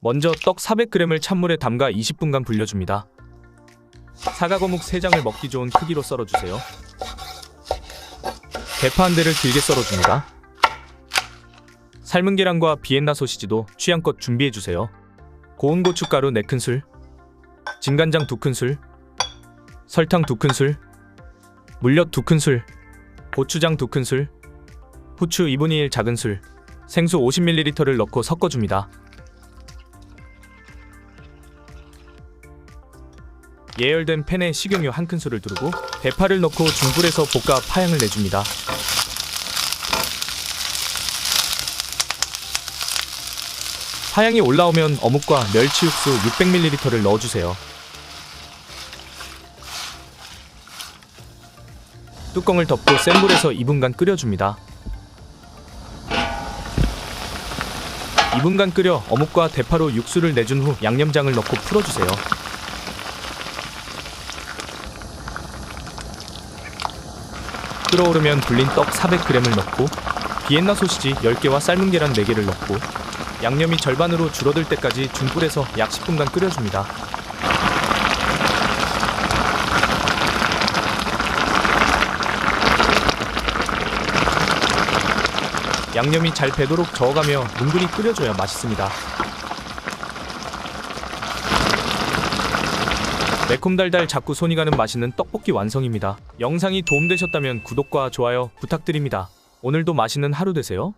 먼저 떡 400g을 찬물에 담가 20분간 불려줍니다. 사과거묵 3장을 먹기 좋은 크기로 썰어주세요. 대파 한 대를 길게 썰어줍니다. 삶은 계란과 비엔나 소시지도 취향껏 준비해주세요. 고운 고춧가루 4큰술, 진간장 2큰술, 설탕 2큰술, 물엿 2큰술, 고추장 2큰술, 후추 2분의 1 작은술, 생수 50ml를 넣고 섞어줍니다. 예열된 팬에 식용유 1큰술을 두르고 대파를 넣고 중불에서 볶아 파향을 내줍니다. 파향이 올라오면 어묵과 멸치 육수 600ml를 넣어주세요. 뚜껑을 덮고 센 불에서 2분간 끓여줍니다. 2분간 끓여 어묵과 대파로 육수를 내준 후 양념장을 넣고 풀어주세요. 끓어오르면 불린 떡 400g을 넣고 비엔나 소시지 10개와 삶은 계란 4개를 넣고 양념이 절반으로 줄어들 때까지 중불에서 약 10분간 끓여줍니다. 양념이 잘 배도록 저어가며 뭉근히 끓여줘야 맛있습니다. 매콤달달 자꾸 손이 가는 맛있는 떡볶이 완성입니다. 영상이 도움되셨다면 구독과 좋아요 부탁드립니다. 오늘도 맛있는 하루 되세요.